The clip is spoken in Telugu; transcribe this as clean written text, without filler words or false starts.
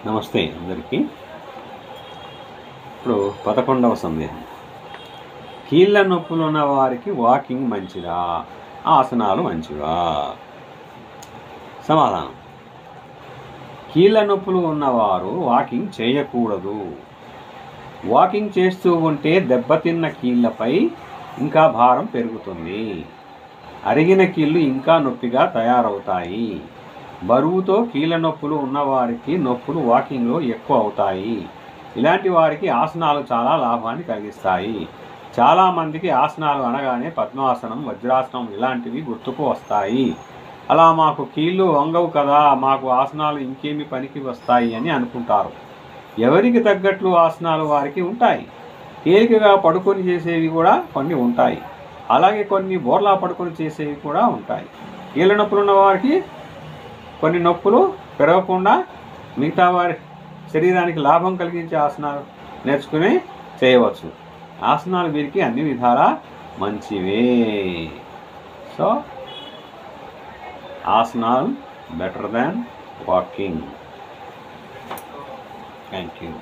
నమస్తే అందరికీ. ఇప్పుడు 11వ సందేహం. కీళ్ళ నొప్పులు ఉన్న వారికి వాకింగ్ మంచిదా, ఆసనాలు మంచివా? సమాధానం: కీళ్ళ నొప్పులు ఉన్నవారు వాకింగ్ చేయకూడదు. వాకింగ్ చేస్తూ ఉంటే దెబ్బతిన్న కీళ్ళపై ఇంకా భారం పెరుగుతుంది. అరిగిన కీళ్ళు ఇంకా నొప్పిగా తయారవుతాయి. బరువుతో కీళ్ళ నొప్పులు ఉన్నవారికి నొప్పులు వాకింగ్లో ఎక్కువ అవుతాయి. ఇలాంటి వారికి ఆసనాలు చాలా లాభాన్ని కలిగిస్తాయి. చాలామందికి ఆసనాలు అనగానే పద్మాసనం, వజ్రాసనం ఇలాంటివి గుర్తుకు వస్తాయి. అలా మాకు కీళ్ళు వంగవు కదా, మాకు ఆసనాలు ఇంకేమి పనికి వస్తాయి అని అనుకుంటారు. ఎవరికి తగ్గట్లు ఆసనాలు వారికి ఉంటాయి. తేలికగా పడుకొని చేసేవి కూడా కొన్ని ఉంటాయి. అలాగే కొన్ని బోర్లా పడుకొని చేసేవి కూడా ఉంటాయి. కీళ్ళ నొప్పులు ఉన్న వారికి కొన్ని నొప్పులు పెరగకుండా మిగతా వారి శరీరానికి లాభం కలిగించే ఆసనాలు నేర్చుకుని చేయవచ్చు. ఆసనాలు వీరికి అన్ని విధాలా మంచివే. సో ఆసనాలు better than walking. Thank you.